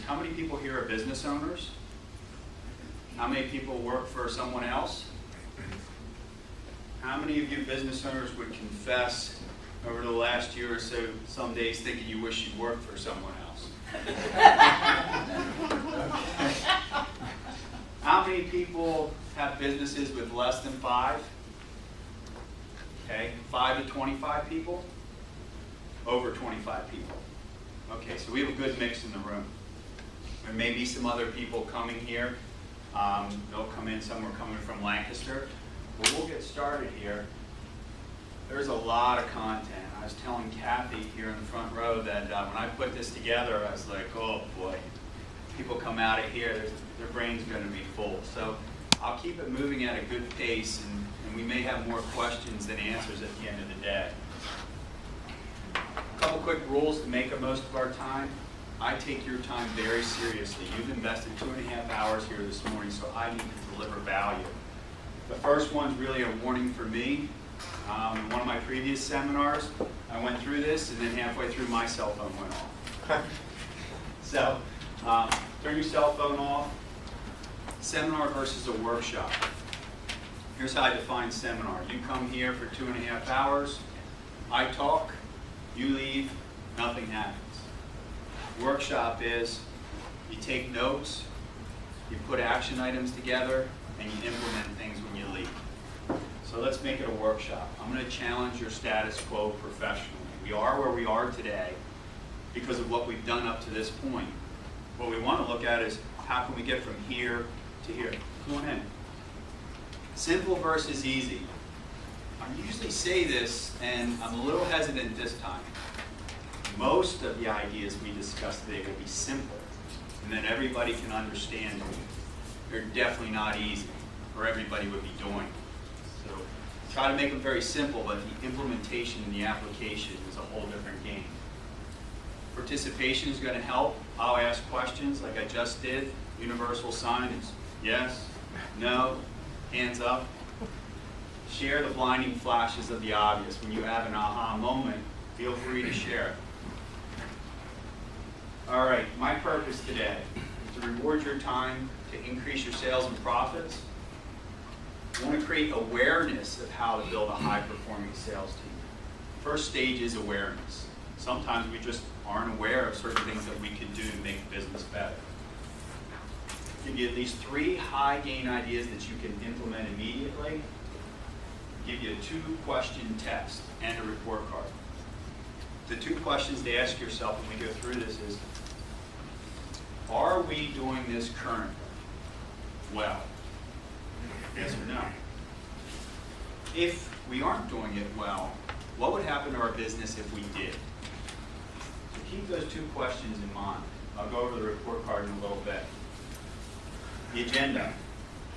How many people here are business owners? How many people work for someone else? How many of you business owners would confess over the last year or so, some days thinking you wish you worked for someone else? How many people have businesses with less than 5? Okay, 5 to 25 people? Over 25 people. Okay, so we have a good mix in the room. There may be some other people coming here. They'll come in, some are coming from Lancaster. But we'll get started here. There's a lot of content. I was telling Kathy here in the front row that when I put this together, I was like, oh boy. People come out of here, their brain's going to be full. So I'll keep it moving at a good pace, and we may have more questions than answers at the end of the day. A couple quick rules to make the most of our time. I take your time very seriously. You've invested 2.5 hours here this morning, so I need to deliver value. The first one's really a warning for me. In one of my previous seminars, I went through this, and then halfway through, my cell phone went off. So, turn your cell phone off. Seminar versus a workshop. Here's how I define seminar. You come here for 2.5 hours. I talk. You leave. Nothing happens. Workshop is you take notes, you put action items together, and you implement things when you leave. So let's make it a workshop. I'm going to challenge your status quo professionally. We are where we are today because of what we've done up to this point. What we want to look at is how can we get from here to here. Come on in. Simple versus easy. I usually say this, and I'm a little hesitant this time. Most of the ideas we discuss today will be simple, and then everybody can understand them. They're definitely not easy, or everybody would be doing. So try to make them very simple, but the implementation and the application is a whole different game. Participation is going to help. I'll ask questions like I just did. Universal sign is yes, no, hands up. Share the blinding flashes of the obvious. When you have an aha moment, feel free to share it. All right, my purpose today is to reward your time, to increase your sales and profits. I want to create awareness of how to build a high-performing sales team. First stage is awareness. Sometimes we just aren't aware of certain things that we can do to make the business better. Give you at least 3 high-gain ideas that you can implement immediately. Give you a 2-question test and a report card. The 2 questions to ask yourself when we go through this is, are we doing this currently well? Yes or no? If we aren't doing it well, what would happen to our business if we did? So keep those 2 questions in mind. I'll go over the report card in a little bit. The agenda.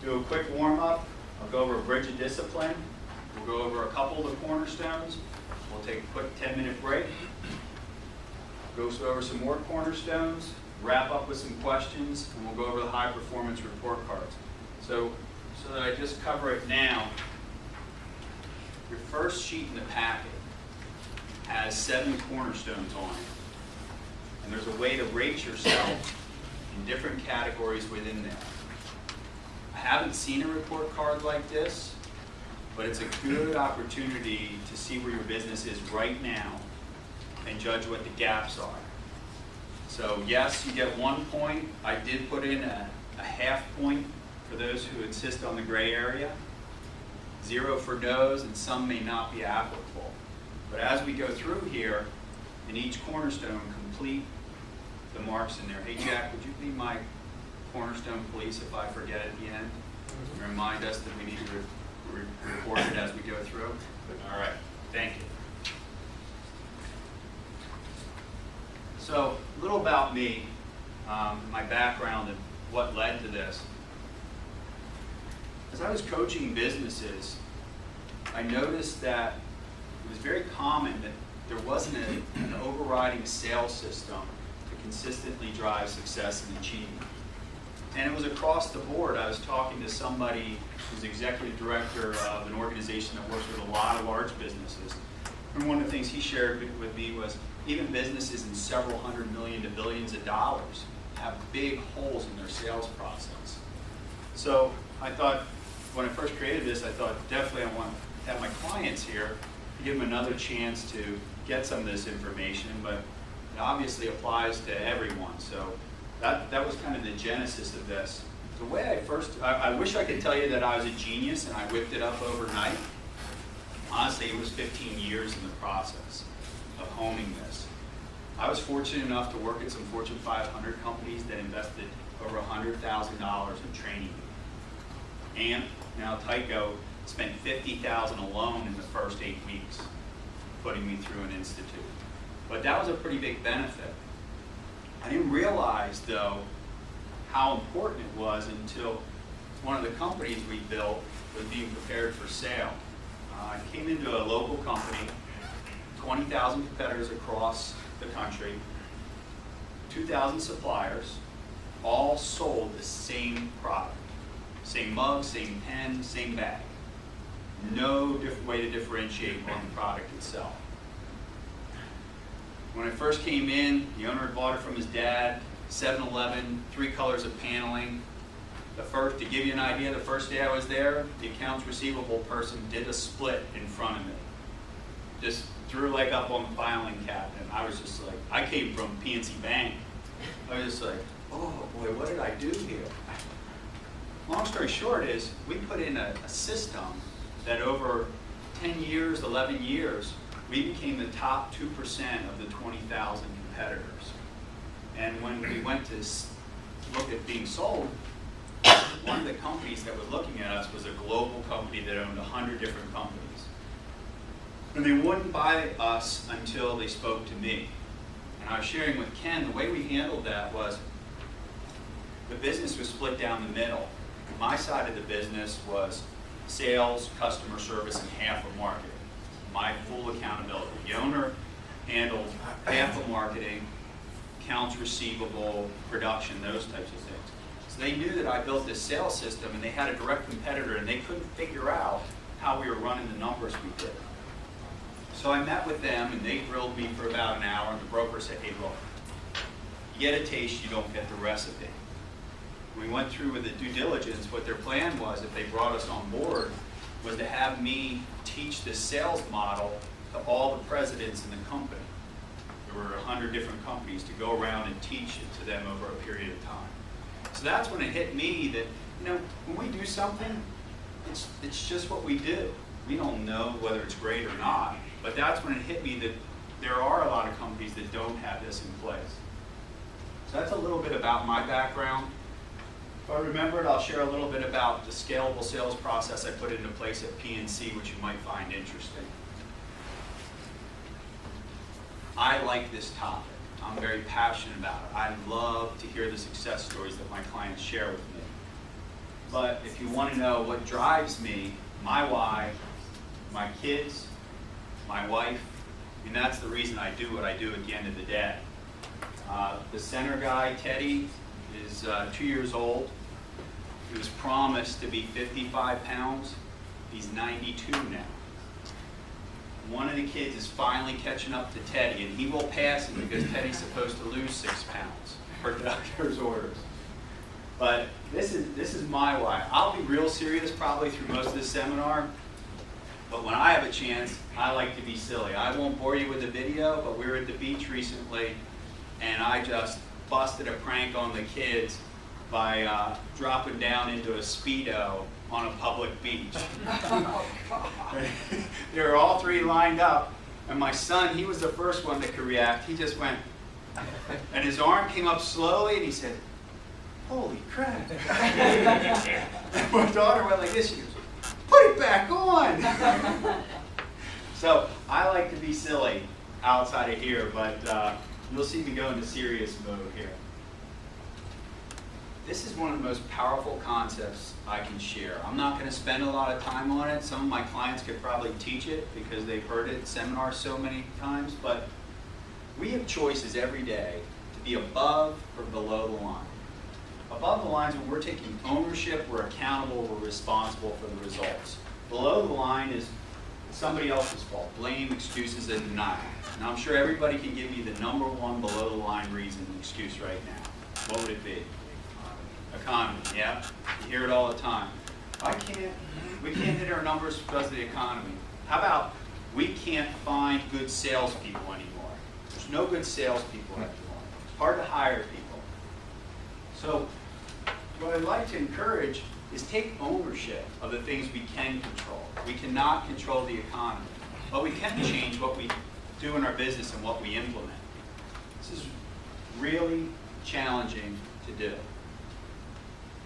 Do a quick warm-up. I'll go over a bridge of discipline. We'll go over a couple of the cornerstones. We'll take a quick 10-minute break. Go over some more cornerstones. Wrap up with some questions, and we'll go over the high-performance report cards. So that I just cover it now, your first sheet in the packet has 7 cornerstones on it. And there's a way to rate yourself in different categories within there. I haven't seen a report card like this, but it's a good opportunity to see where your business is right now and judge what the gaps are. So yes, you get 1 point. I did put in a half point for those who insist on the gray area. 0 for no's, and some may not be applicable. But as we go through here, in each cornerstone, complete the marks in there. Hey Jack, would you be my cornerstone police if I forget at the end? And remind us that we need to report it as we go through. All right, thank you. So a little about me, my background, and what led to this. As I was coaching businesses, I noticed that it was very common that there wasn't an overriding sales system to consistently drive success and achievement. And it was across the board. I was talking to somebody who's executive director of an organization that works with a lot of large businesses. And one of the things he shared with me was even businesses in several hundred million to billions of dollars have big holes in their sales process. So I thought, when I first created this, I thought definitely I want to have my clients here to give them another chance to get some of this information, but it obviously applies to everyone. So that was kind of the genesis of this. The way I wish I could tell you that I was a genius and I whipped it up overnight. Honestly, it was 15 years in the process of honing this. I was fortunate enough to work at some Fortune 500 companies that invested over $100,000 in training me. And now Tyco spent $50,000 alone in the first 8 weeks putting me through an institute. But that was a pretty big benefit. I didn't realize, though, how important it was until one of the companies we built was being prepared for sale. I came into a local company, 20,000 competitors across the country, 2,000 suppliers, all sold the same product. Same mug, same pen, same bag. No different way to differentiate on the product itself. When I first came in, the owner had bought it from his dad, 7-Eleven, 3 colors of paneling. To give you an idea, the first day I was there, the accounts receivable person did a split in front of me. Just threw a leg up on the filing cabinet. I was just like, I came from PNC Bank. I was just like, oh boy, what did I do here? Long story short is, we put in a system that over 10 years, 11 years, we became the top 2% of the 20,000 competitors. And when we went to look at being sold, one of the companies that was looking at us was a global company that owned 100 different companies. And they wouldn't buy us until they spoke to me. And I was sharing with Ken, the way we handled that was the business was split down the middle. My side of the business was sales, customer service, and half of marketing. My full accountability. The owner handled half of marketing, accounts receivable, production, those types of things. So they knew that I built this sales system and they had a direct competitor and they couldn't figure out how we were running the numbers we did. So I met with them and they grilled me for about an hour and the broker said, hey look, you get a taste, you don't get the recipe. We went through with the due diligence. What their plan was, if they brought us on board, was to have me teach the sales model to all the presidents in the company. There were 100 different companies to go around and teach it to them over a period of time. So that's when it hit me that, when we do something, it's just what we do. We don't know whether it's great or not, but that's when it hit me that there are a lot of companies that don't have this in place. So that's a little bit about my background. If I remember it, I'll share a little bit about the scalable sales process I put into place at PNC, which you might find interesting. I like this topic. I'm very passionate about it. I love to hear the success stories that my clients share with me. But if you want to know what drives me, my why, my kids, my wife, and that's the reason I do what I do at the end of the day. The center guy, Teddy, is 2 years old. He was promised to be 55 pounds. He's 92 now. One of the kids is finally catching up to Teddy, and he will pass him because Teddy's supposed to lose 6 pounds per doctor's orders. But this is my why. I'll be real serious probably through most of this seminar, but when I have a chance, I like to be silly. I won't bore you with the video, but we were at the beach recently, and I just busted a prank on the kids by dropping down into a Speedo on a public beach. They were all 3 lined up, and my son, he was the first one that could react. He just went, and his arm came up slowly, and he said, holy crap. And my daughter went like this, she goes, put it back on. So I like to be silly outside of here, but you'll see me go into serious mode here. This is one of the most powerful concepts I can share. I'm not going to spend a lot of time on it. Some of my clients could probably teach it because they've heard it in seminars so many times, but we have choices every day to be above or below the line. Above the line is when we're taking ownership, we're accountable, we're responsible for the results. Below the line is somebody else's fault, blame, excuses, and denial. Now I'm sure everybody can give me the #1 below the line reason and excuse right now. What would it be? Economy, yeah. You hear it all the time. We can't hit our numbers because of the economy. How about we can't find good salespeople anymore? There's no good salespeople anymore. It's hard to hire people. So what I'd like to encourage is take ownership of the things we can control. We cannot control the economy, but we can change what we do in our business and what we implement. This is really challenging to do.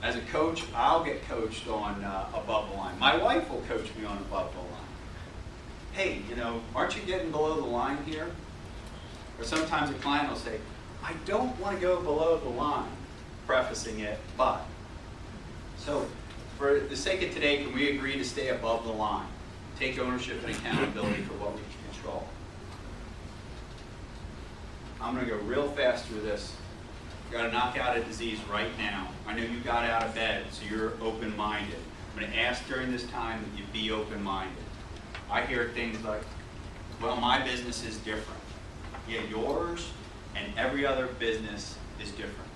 As a coach, I'll get coached on above the line. My wife will coach me on above the line. Hey, aren't you getting below the line here? Or sometimes a client will say, I don't want to go below the line, prefacing it, but. So for the sake of today, can we agree to stay above the line? Take ownership and accountability for what we can control. I'm going to go real fast through this. You've got to knock out a disease right now. I know you got out of bed, so you're open-minded. I'm going to ask during this time that you be open-minded. I hear things like, well, my business is different. Yeah, yours and every other business is different.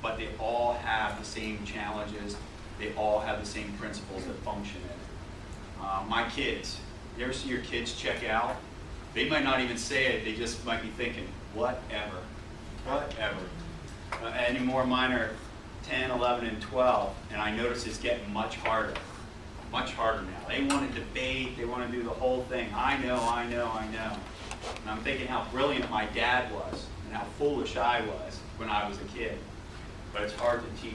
But they all have the same challenges. They all have the same principles that function in it. My kids, you ever see your kids check out? They might not even say it. They just might be thinking, whatever, whatever. Any more mine are 10, 11, and 12, and I notice it's getting much harder now. They want to debate, they want to do the whole thing. I know. And I'm thinking how brilliant my dad was and how foolish I was when I was a kid. But it's hard to teach.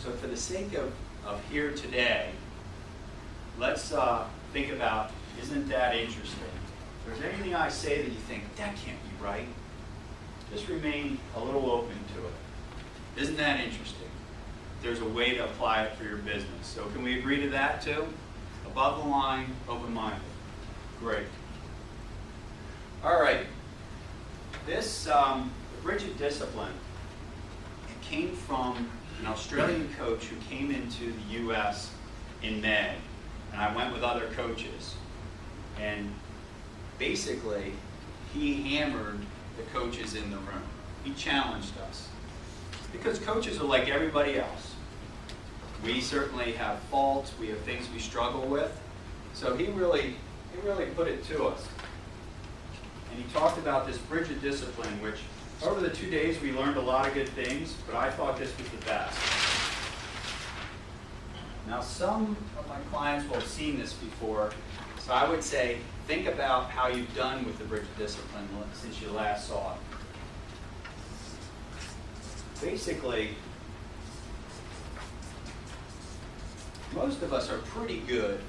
So for the sake of here today, let's think about, isn't that interesting? If there's anything I say that you think, that can't be right, just remain a little open to it. Isn't that interesting? There's a way to apply it for your business. So can we agree to that too? Above the line, open-minded. Great. All right. This rigid discipline, it came from an Australian coach who came into the U.S. in May. And I went with other coaches. And basically, he hammered the coaches in the room. He challenged us. Because coaches are like everybody else. We certainly have faults, we have things we struggle with. So he really put it to us. And he talked about this rigid discipline, which over the 2 days we learned a lot of good things, but I thought this was the best. Now some of my clients will have seen this before, so I would say, think about how you've done with the rigid discipline since you last saw it. Basically, most of us are pretty good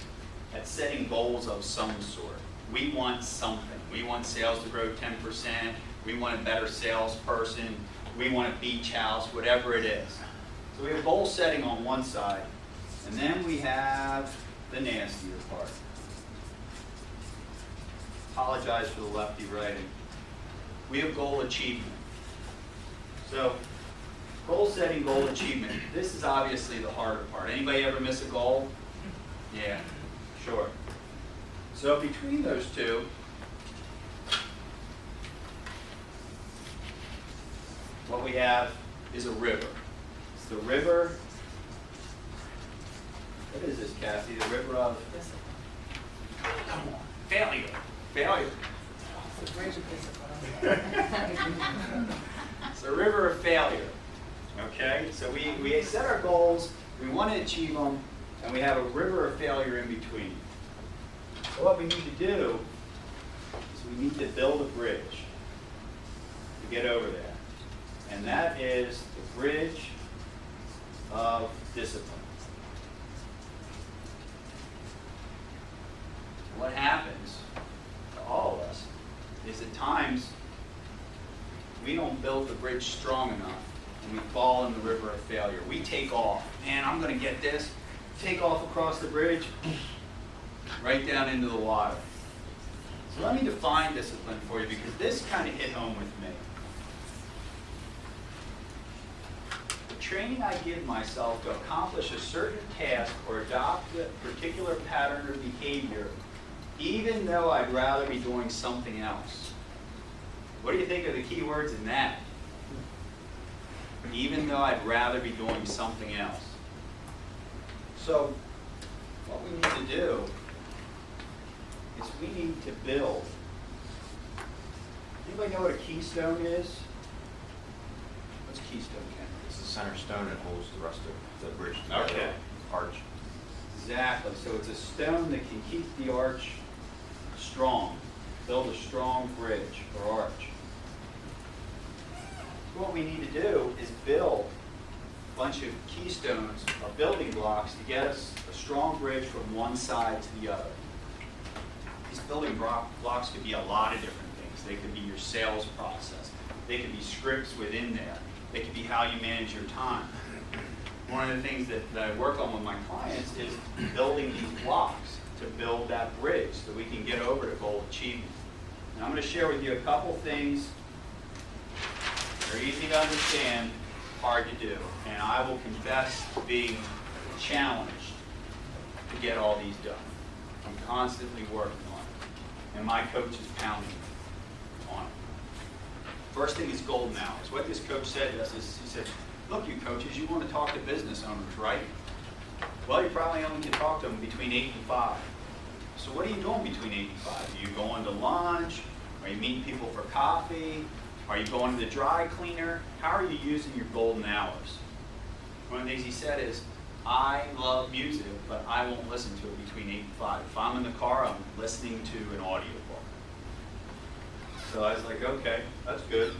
at setting goals of some sort. We want something. We want sales to grow 10%. We want a better salesperson. We want a beach house, whatever it is. So we have goal setting on one side, and then we have the nastier part. Apologize for the lefty writing. We have goal achievement. So goal setting, goal achievement. This is obviously the harder part. Anybody ever miss a goal? Yeah, sure. So between those two, what we have is a river. It's the river, what is this, Kathy? The river of, come on, failure. Failure. It's a river of failure. Okay, so we set our goals, we want to achieve them, and we have a river of failure in between. So what we need to do is we need to build a bridge to get over there. And that is the bridge of discipline. What happens to all of us is at times we don't build the bridge strong enough and we fall in the river of failure. We take off. Man, I'm going to get this. Take off across the bridge, right down into the water. So let me define discipline for you because this kind of hit home with me. The training I give myself to accomplish a certain task or adopt a particular pattern or behavior, even though I'd rather be doing something else. What do you think are the key words in that? even though I'd rather be doing something else. So what we need to do is we need to build. Anybody know what a keystone is? What's a keystone, Ken? It's the center stone that holds the rest of the bridge together. Okay. Arch. Exactly. So it's a stone that can keep the arch strong. Build a strong bridge or arch. So what we need to do is build a bunch of keystones or building blocks to get us a strong bridge from one side to the other. These building blocks could be a lot of different things. They could be your sales process. They could be scripts within there. They could be how you manage your time. One of the things that I work on with my clients is building these blocks to build that bridge so we can get over to goal achievement. And I'm going to share with you a couple things. They're easy to understand, hard to do. And I will confess to being challenged to get all these done. I'm constantly working on it. And my coach is pounding on it. First thing is golden hours. What this coach said to us is, he said, look, you coaches, you want to talk to business owners, right? Well, you probably only can talk to them between 8 and 5. So what are you doing between 8 and 5? Are you going to lunch? Are you meeting people for coffee? Are you going to the dry cleaner? How are you using your golden hours? One of the things he said is, I love music, but I won't listen to it between 8 and 5. If I'm in the car, I'm listening to an audiobook. So I was like, okay, that's good.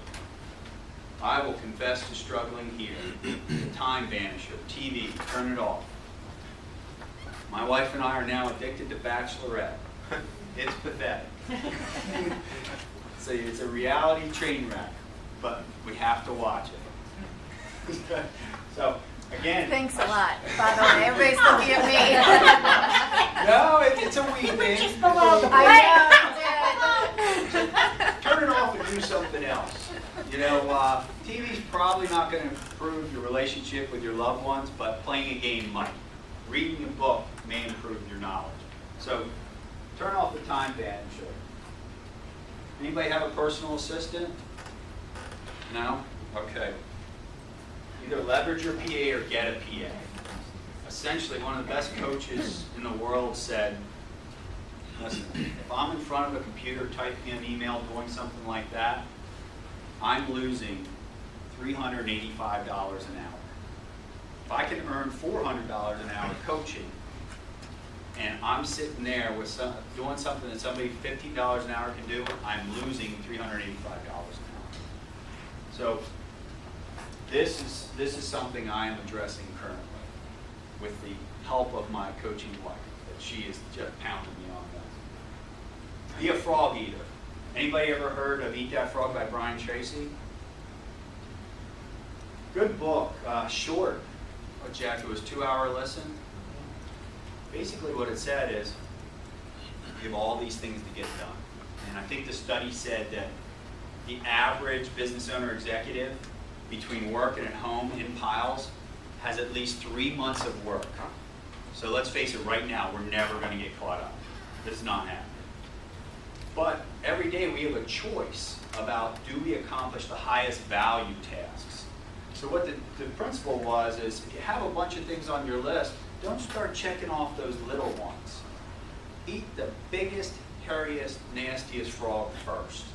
I will confess to struggling here. The time vanisher, TV, turn it off. My wife and I are now addicted to Bachelorette. It's pathetic. It's a reality train wreck, but we have to watch it. So, again. Thanks a lot. By the way, everybody's looking at me. No, it's a wee thing. Turn it off and do something else. You know, TV's probably not going to improve your relationship with your loved ones, but playing a game might. Reading a book may improve your knowledge. So, turn off the time vanisher. Anybody have a personal assistant? No? Okay. Either leverage your PA or get a PA. Essentially, one of the best coaches in the world said, listen, if I'm in front of a computer typing an email, doing something like that, I'm losing $385 an hour. If I can earn $400 an hour coaching, and I'm sitting there with doing something that somebody $50 an hour can do, I'm losing $385 an hour. So this is something I am addressing currently with the help of my coaching wife, that she is just pounding me on that. Be a frog eater. Anybody ever heard of Eat That Frog by Brian Tracy? Good book, short. Oh, Jack, it was a 2-hour listen. Basically what it said is, you have all these things to get done. And I think the study said that the average business owner executive, between work and at home in piles, has at least 3 months of work. So let's face it, right now, we're never going to get caught up. This is not happening. But every day we have a choice about, do we accomplish the highest value tasks? So what the principle was is, if you have a bunch of things on your list, don't start checking off those little ones. Eat the biggest, hairiest, nastiest frog first.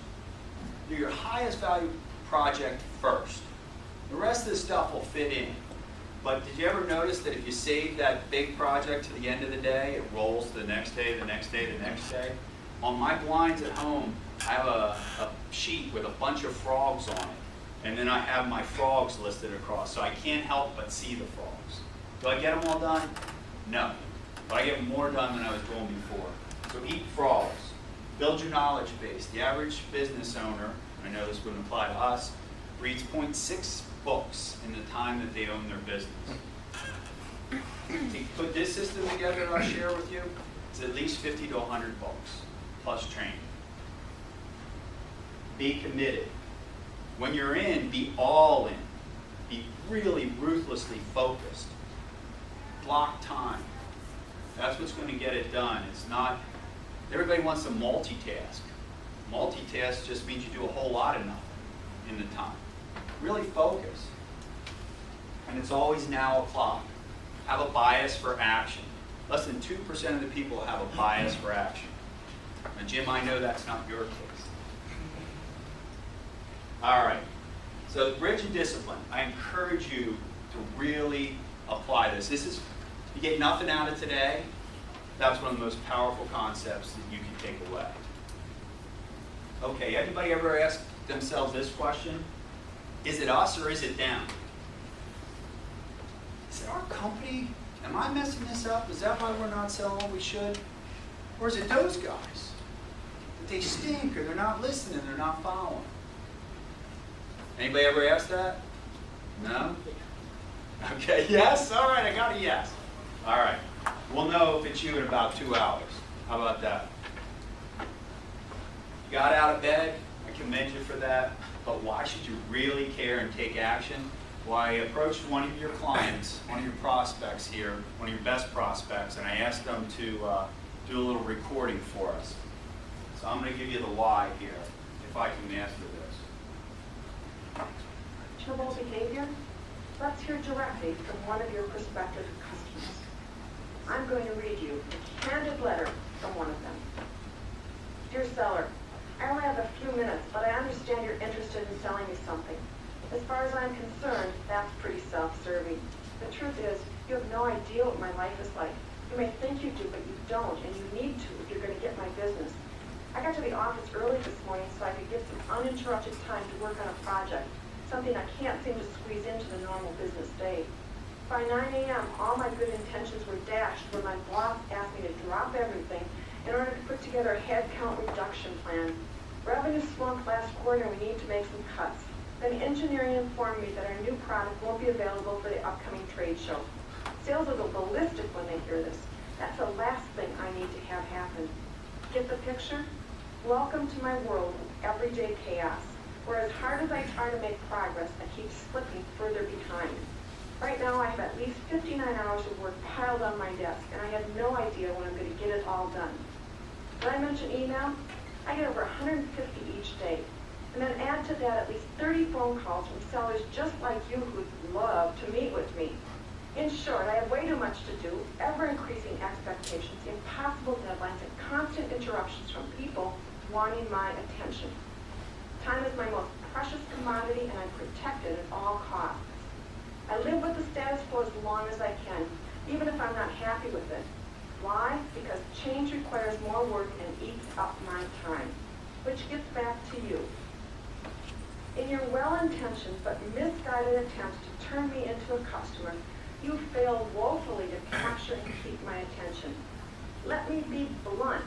Do your highest value project first. The rest of the stuff will fit in. But did you ever notice that if you save that big project to the end of the day, it rolls to the next day, the next day, the next day? On my blinds at home, I have a sheet with a bunch of frogs on it. And then I have my frogs listed across, so I can't help but see the frogs. Do I get them all done? No. But I get more done than I was doing before. So eat frogs. Build your knowledge base. The average business owner, I know this wouldn't apply to us, reads 0.6 books in the time that they own their business. To put this system together that I'll share with you, it's at least 50 to 100 books, plus training. Be committed. When you're in, be all in. Be really ruthlessly focused. Block time. That's what's going to get it done. It's not, everybody wants to multitask. Multitask just means you do a whole lot of nothing in the time. Really focus. and it's always now o'clock. Have a bias for action. Less than 2% of the people have a bias for action. Now, Jim, I know that's not your case. All right. So bridge and discipline. I encourage you to really apply this. You get nothing out of today. That's one of the most powerful concepts that you can take away. Okay, anybody ever ask themselves this question? Is it us or is it them? Is it our company? Am I messing this up? Is that why we're not selling what we should? Or is it those guys? That they stink, or they're not listening, they're not following? Anybody ever asked that? No? Okay, yes? All right, I got a yes. All right. We'll know if it's you in about 2 hours. How about that? You got out of bed. I commend you for that. But why should you really care and take action? Well, I approached one of your clients, one of your prospects here, one of your best prospects, and I asked them to do a little recording for us. So I'm going to give you the why here, if I can master this. Trouble behavior? Let's hear directly from one of your prospective customers. I'm going to read you a candid letter from one of them. Dear seller, I only have a few minutes, but I understand you're interested in selling me something. As far as I'm concerned, that's pretty self-serving. The truth is, you have no idea what my life is like. You may think you do, but you don't, and you need to if you're going to get my business. I got to the office early this morning so I could get some uninterrupted time to work on a project, something I can't seem to squeeze into the normal business day. By 9 a.m., all my good intentions were dashed when my boss asked me to drop everything in order to put together a headcount reduction plan. Revenue slumped last quarter and we need to make some cuts. Then engineering informed me that our new product won't be available for the upcoming trade show. Sales will go ballistic when they hear this. That's the last thing I need to have happen. Get the picture? Welcome to my world of everyday chaos, where as hard as I try to make progress, I keep slipping further behind. Right now I have at least 59 hours of work piled on my desk, and I have no idea when I'm going to get it all done. Did I mention email? I get over 150 each day. And then add to that at least 30 phone calls from sellers just like you who'd love to meet with me. In short, I have way too much to do, ever-increasing expectations, impossible deadlines, and constant interruptions from people wanting my attention. Time is my most precious commodity, and I protect it at all costs. I live with the status quo as long as I can, even if I'm not happy with it. Why? Because change requires more work and eats up my time. Which gets back to you. In your well-intentioned but misguided attempts to turn me into a customer, you failed woefully to capture and keep my attention. Let me be blunt.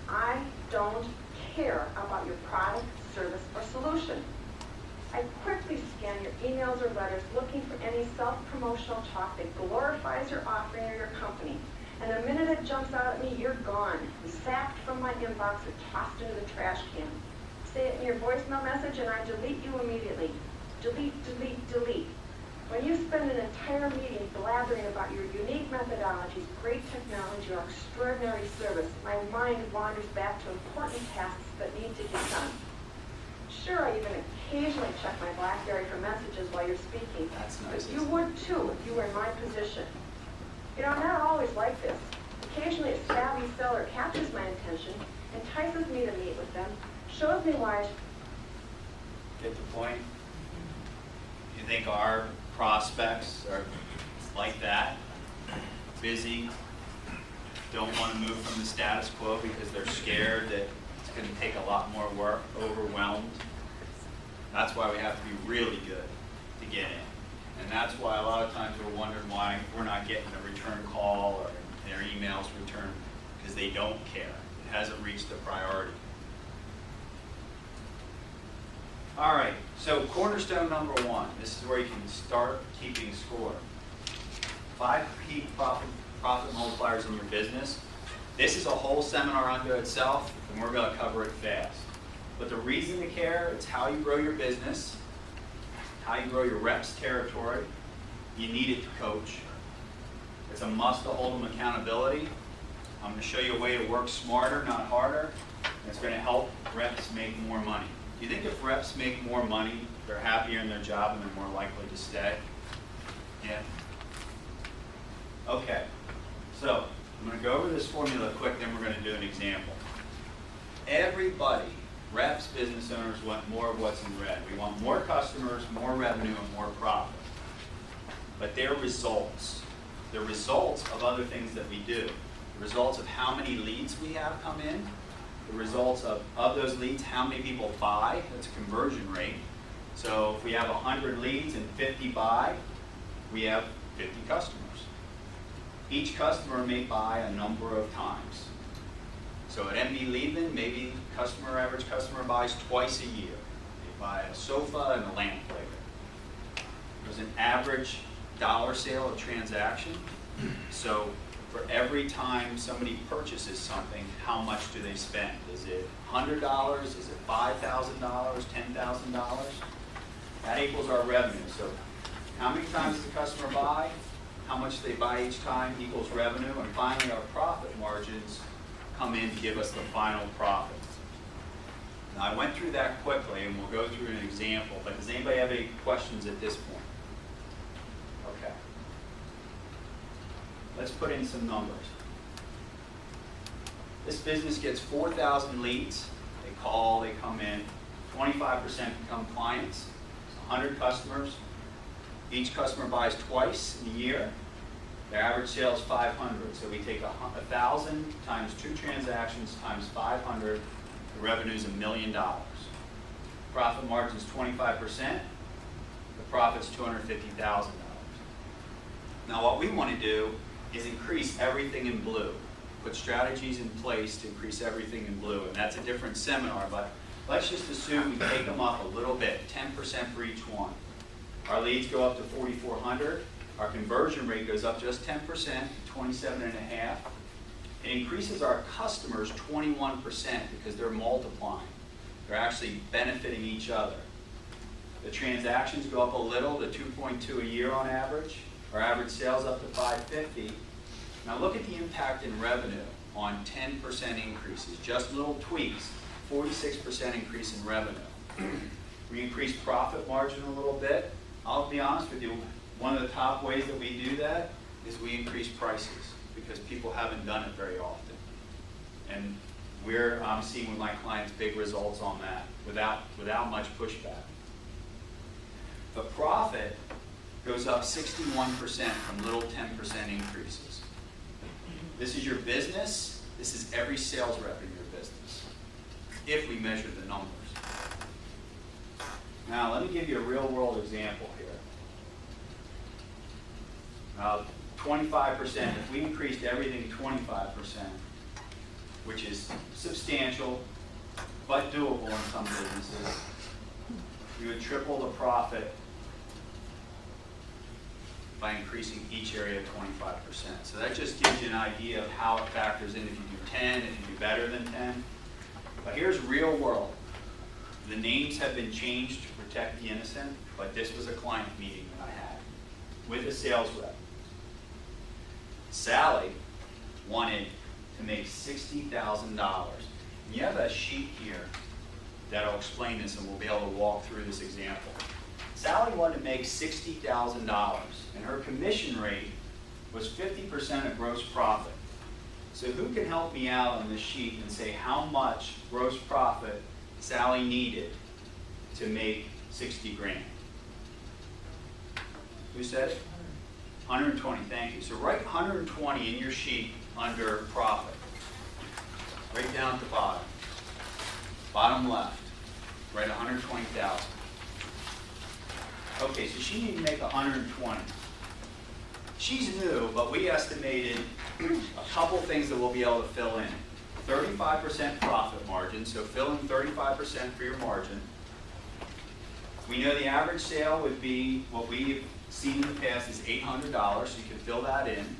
I don't care about your product, service, or solution. I quickly scan your emails or letters looking for any self-promotional talk that glorifies your offering or your company. And the minute it jumps out at me, you're gone, sacked from my inbox or tossed into the trash can. Say it in your voicemail message and I delete you immediately. Delete, delete, delete. When you spend an entire meeting blathering about your unique methodologies, great technology, or extraordinary service, my mind wanders back to important tasks that need to get done. Sure, I even occasionally check my BlackBerry for messages while you're speaking. That's nice. But you would too if you were in my position. You know, I'm not always like this. Occasionally a savvy seller captures my attention, entices me to meet with them, shows me why. Get the point? You think our prospects are like that? Busy, don't want to move from the status quo because they're scared that it's going to take a lot more work, overwhelmed. That's why we have to be really good to get in. And that's why a lot of times we're wondering why we're not getting a return call or their emails returned, because they don't care. It hasn't reached the priority. All right, so cornerstone number 1. This is where you can start keeping score. 5 key profit multipliers in your business. This is a whole seminar unto itself, and we're going to cover it fast. But the reason to care, it's how you grow your business, how you grow your reps territory. You need it to coach. It's a must to hold them accountability. I'm going to show you a way to work smarter, not harder. And it's going to help reps make more money. Do you think if reps make more money, they're happier in their job and they're more likely to stay? Yeah. this formula quick, then we're going to do an example. Everybody, reps, business owners, want more of what's in red. We want more customers, more revenue, and more profit. But they're results. They're results of other things that we do. The results of how many leads we have come in. The results of those leads, how many people buy. That's a conversion rate. So if we have 100 leads and 50 buy, we have 50 customers. Each customer may buy a number of times. So at MB Liebman, maybe average customer buys twice a year. They buy a sofa and a lamp later. There's an average dollar sale of transaction. So for every time somebody purchases something, how much do they spend? Is it $100? Is it $5,000? $10,000? That equals our revenue. So how many times does the customer buy? How much they buy each time equals revenue. And finally, our profit margins come in to give us the final profit. Now, I went through that quickly, and we'll go through an example. But does anybody have any questions at this point? Okay. Let's put in some numbers. This business gets 4,000 leads. They call, they come in. 25% become clients. 100 customers. Each customer buys twice in a year. Their average sale is 500. So we take 1,000 times 2 transactions times 500. The revenue is $1 million. Profit margin is 25%. The profit's $250,000. Now what we want to do is increase everything in blue. Put strategies in place to increase everything in blue. And that's a different seminar, but let's just assume we take them up a little bit, 10% for each one. Our leads go up to 4,400. Our conversion rate goes up just 10%, 27.5. It increases our customers 21% because they're multiplying. They're actually benefiting each other. The transactions go up a little to 2.2 a year on average. Our average sales up to 550. Now look at the impact in revenue on 10% increases, just little tweaks, 46% increase in revenue. We increase profit margin a little bit. I'll be honest with you, one of the top ways that we do that is we increase prices because people haven't done it very often. And I'm seeing with my clients big results on that without much pushback. The profit goes up 61% from little 10% increases. This is your business. This is every sales rep in your business, if we measure the numbers. Now, let me give you a real-world example here. 25%, if we increased everything 25%, which is substantial, but doable in some businesses, you would triple the profit by increasing each area 25%. So that just gives you an idea of how it factors in if you do 10, if you do better than 10. But here's real world. The names have been changed to protect the innocent, but this was a client meeting that I had with a sales rep. Sally wanted to make $60,000. You have a sheet here that'll explain this, and we'll be able to walk through this example. Sally wanted to make $60,000, and her commission rate was 50% of gross profit. So who can help me out on this sheet and say how much gross profit Sally needed to make 60 grand? Who said it? 120, thank you. So write 120 in your sheet under profit. Right down at the bottom. Bottom left. Write 120,000. Okay, so she needed to make 120. She's new, but we estimated a couple things that we'll be able to fill in. 35% profit margin, so fill in 35% for your margin. We know the average sale would be, what we've seen in the past is $800, so you can fill that in.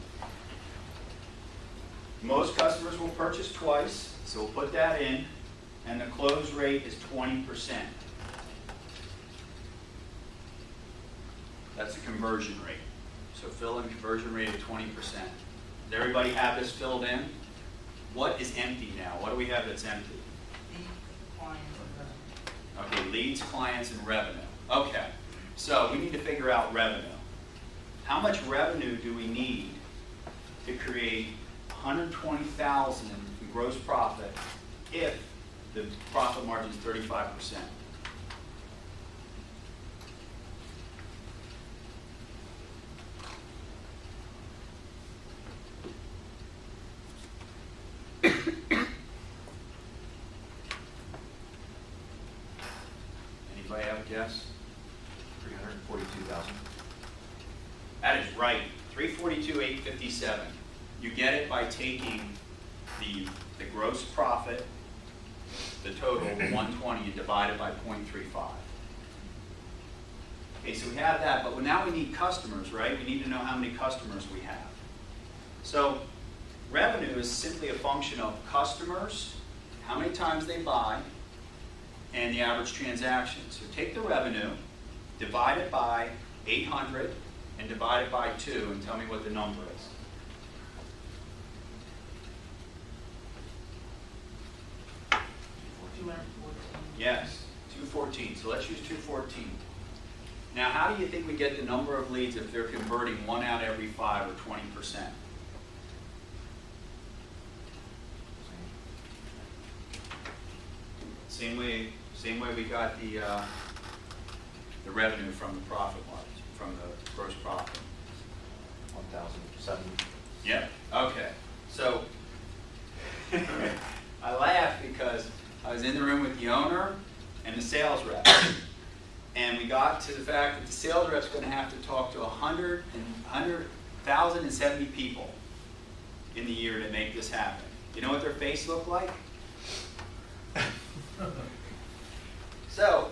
Most customers will purchase twice, so we'll put that in, and the close rate is 20%. That's the conversion rate. So fill in conversion rate of 20%. Does everybody have this filled in? What is empty now? What do we have that's empty? Okay, leads, clients, and revenue. Okay, so we need to figure out revenue. How much revenue do we need to create $120,000 in gross profit if the profit margin is 35%. Anybody have a guess? 342,000. That is right, 342,857. You get it by taking the gross profit, the total, the 120, and divide it by 0.35. Okay, so we have that, but now we need customers, right? We need to know how many customers we have. So revenue is simply a function of customers, how many times they buy, and the average transaction. So take the revenue, divide it by 800, and divide it by 2, and tell me what the number is. Yes, 214. So let's use 214. Now, how do you think we get the number of leads if they're converting 1 out every 5 or 20%? Same way we got the revenue from the profit margin, from the gross profit. 1,070. Yep. Okay. So I laugh because I was in the room with the owner and the sales rep, and we got to the fact that the sales rep's going to have to talk to 1,070 people in the year to make this happen. You know what their face looked like? So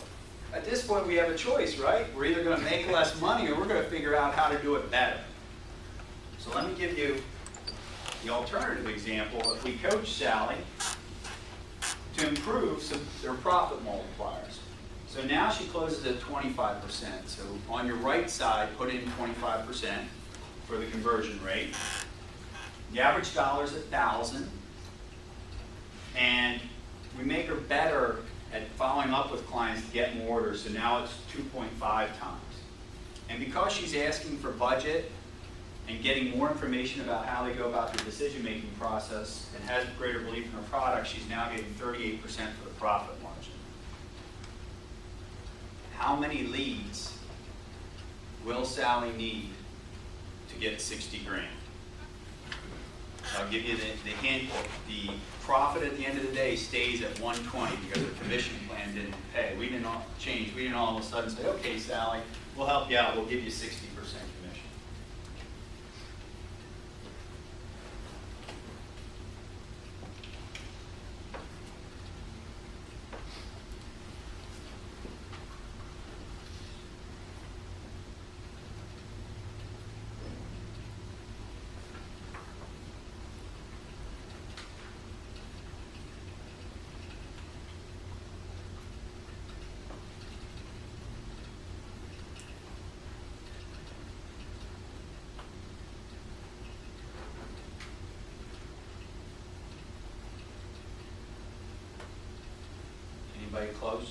at this point we have a choice, right? We're either going to make less money or we're going to figure out how to do it better. So let me give you the alternative example. If we coach Sally to improve their profit multipliers. So now she closes at 25%. So on your right side, put in 25% for the conversion rate. The average dollar is 1,000. And we make her better at following up with clients to get more orders. So now it's 2.5 times. And because she's asking for budget and getting more information about how they go about the decision-making process and has greater belief in her product, she's now getting 38% for the profit margin. How many leads will Sally need to get 60 grand? I'll give you the hint. The profit at the end of the day stays at 120 because the commission plan didn't pay. We didn't all change. We didn't all of a sudden say, okay, Sally, we'll help you out. We'll give you 60% commission. Anybody close?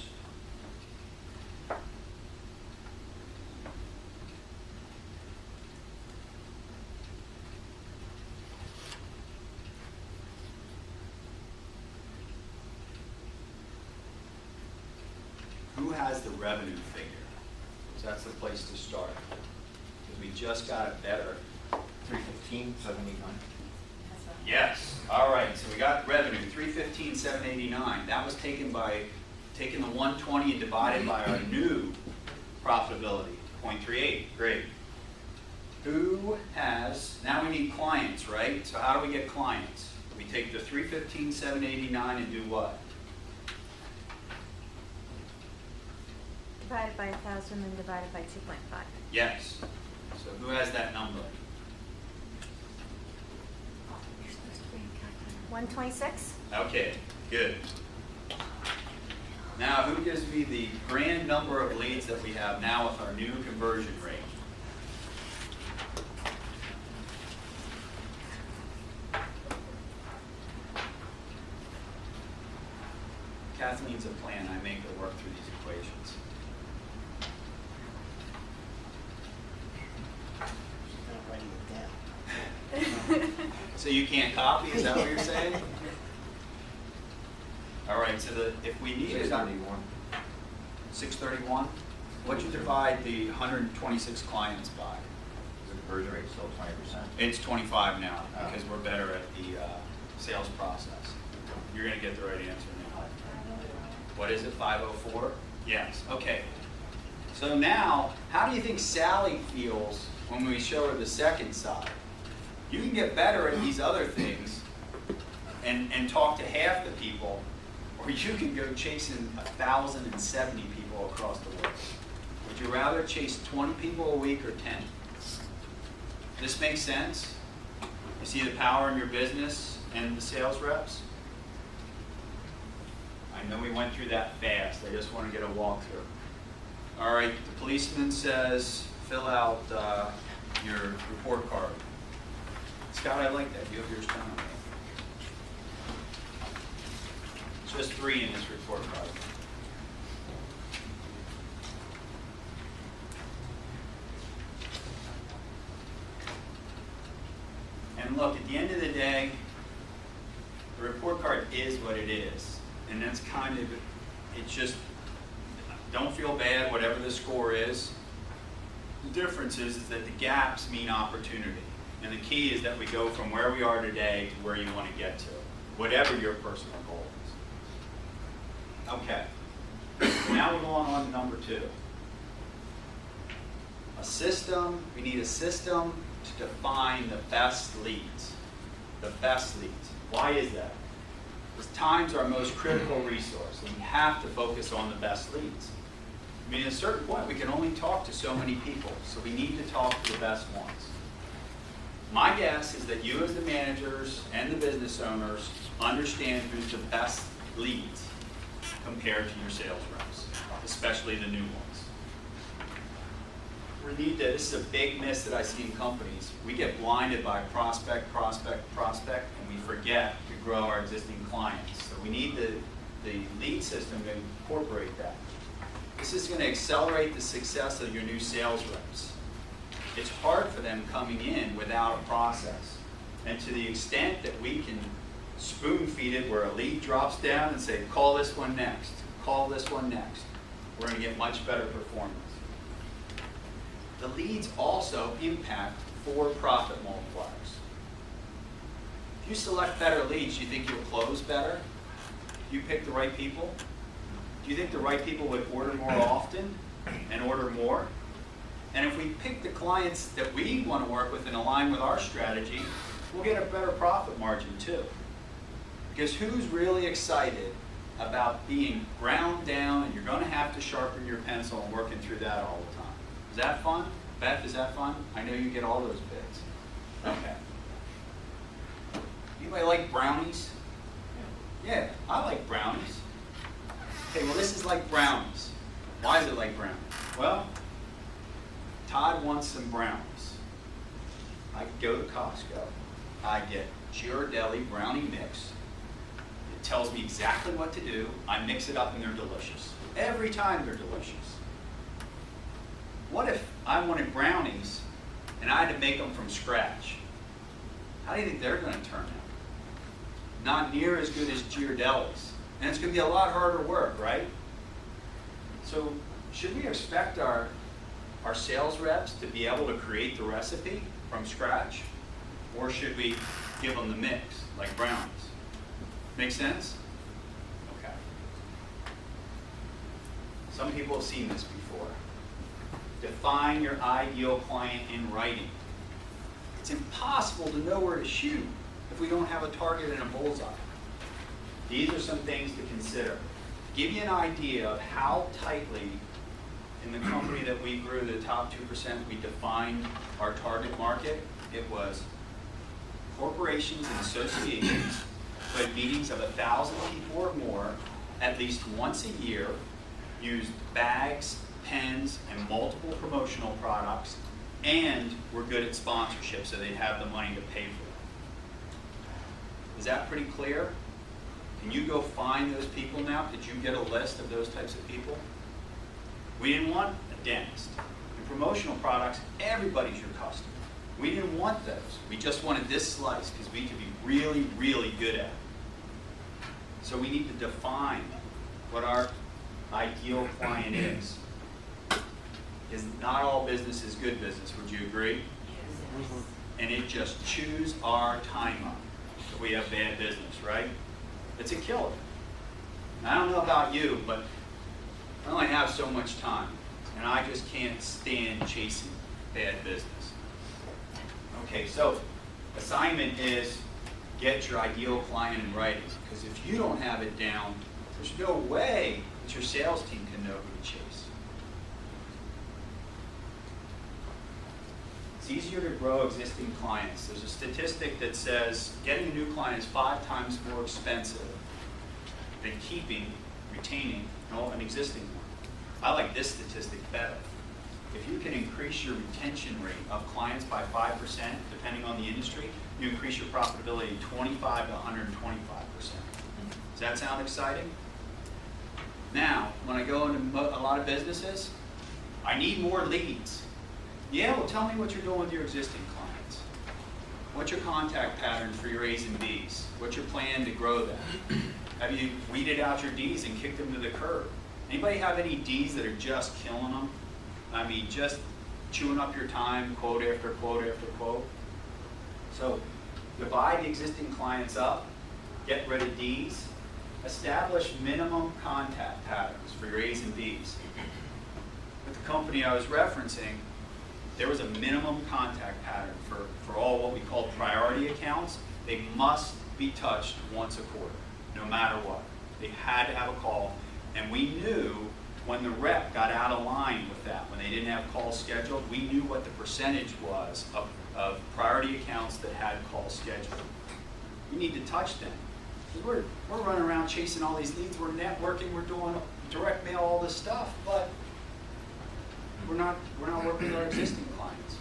Who has the revenue figure? So that's the place to start. Because we just got it better. 315,789. Yes. All right. So we got revenue, 315,789. That was taken by taking the 120 and divided by our new profitability, 0.38. Great. Who has? Now we need clients, right? So how do we get clients? We take the 315,789 and do what? Divided by 1,000 and divided by 2.5. Yes. So who has that number? 126? Okay, good. Now, who gives me the grand number of leads that we have now with our new conversion rate? Kathleen's a plan. I make her work through these equations. So you can't copy, is that what you're saying? All right, so if we needed 691. 631, what'd you divide the 126 clients by? The conversion rate still 20%. It's 25 now, Oh. because we're better at the sales process. You're gonna get the right answer now. What is it, 504? Yes, okay. So now, how do you think Sally feels when we show her the second side? You can get better at these other things and talk to half the people, or you can go chasing 1,070 people across the world. Would you rather chase 20 people a week or 10? This makes sense? You see the power in your business and the sales reps? I know we went through that fast. I just want to get a walkthrough. All right, the policeman says, fill out your report card. Scott, I like that. You have yours down. Just 3 in this report card. And look, at the end of the day, the report card is what it is. And that's kind of, it's just, don't feel bad, whatever the score is. The difference is that the gaps mean opportunity. And the key is that we go from where we are today to where you want to get to, whatever your personal goal is. Okay. Now we're going on to number 2. A system, we need a system to define the best leads. The best leads. Why is that? Because time's our most critical resource, and we have to focus on the best leads. I mean, at a certain point, we can only talk to so many people, so we need to talk to the best ones. My guess is that you as the managers and the business owners understand who's the best leads compared to your sales reps, especially the new ones. This is a big miss that I see in companies. We get blinded by prospect, and we forget to grow our existing clients. So we need the lead system to incorporate that. This is going to accelerate the success of your new sales reps. It's hard for them coming in without a process. And to the extent that we can spoon feed it where a lead drops down and say, call this one next, call this one next, we're going to get much better performance. The leads also impact 4 profit multipliers. If you select better leads, do you think you'll close better? Do you pick the right people? Do you think the right people would order more often and order more? And if we pick the clients that we want to work with and align with our strategy, we'll get a better profit margin too. Because who's really excited about being ground down and you're going to have to sharpen your pencil and working through that all the time? Is that fun? Beth, is that fun? I know you get all those bits. Okay. Anybody like brownies? Yeah, I like brownies. Okay, well this is like brownies. Why is it like brownies? Well, Todd wants some brownies. I go to Costco. I get Ghirardelli brownie mix. It tells me exactly what to do. I mix it up and they're delicious. Every time they're delicious. What if I wanted brownies and I had to make them from scratch? How do you think they're going to turn out? Not near as good as Ghirardelli's. And it's going to be a lot harder work, right? So should we expect our sales reps to be able to create the recipe from scratch? Or should we give them the mix, like brownies? Make sense? Okay. Some people have seen this before. Define your ideal client in writing. It's impossible to know where to shoot if we don't have a target and a bullseye. These are some things to consider. Give you an idea of how tightly in the company that we grew, the top 2%, we defined our target market. It was corporations and associations who had meetings of 1,000 people or more at least once a year, used bags, pens, and multiple promotional products, and were good at sponsorship, so they'd have the money to pay for it. Is that pretty clear? Can you go find those people now? Did you get a list of those types of people? We didn't want a dentist. In promotional products, everybody's your customer. We didn't want those. We just wanted this slice because we could be really, really good at it. So we need to define what our ideal client is. Because not all business is good business, would you agree? Yes. And it just chews our time up if we have bad business, right? It's a killer. And I don't know about you, but I only have so much time, and I just can't stand chasing bad business. Okay, so assignment is get your ideal client in writing, because if you don't have it down, there's no way that your sales team can know who to chase. It's easier to grow existing clients. There's a statistic that says getting a new client is 5 times more expensive than keeping, retaining an existing one. I like this statistic better. If you can increase your retention rate of clients by 5%, depending on the industry, you increase your profitability 25 to 125%. Does that sound exciting? Now, when I go into a lot of businesses, I need more leads. Yeah, well, tell me what you're doing with your existing clients. What's your contact pattern for your A's and B's? What's your plan to grow them? Have you weeded out your D's and kicked them to the curb? Anybody have any D's that are just killing them? I mean, just chewing up your time, quote after quote after quote. So divide the existing clients up, get rid of D's, establish minimum contact patterns for your A's and B's. With the company I was referencing, there was a minimum contact pattern for all what we call priority accounts. They must be touched once a quarter, no matter what. They had to have a call, and we knew when the rep got out of line with that, when they didn't have calls scheduled, we knew what the percentage was of priority accounts that had calls scheduled. We need to touch them. We're running around chasing all these leads, we're networking, we're doing direct mail, all this stuff, but we're not working with our existing clients.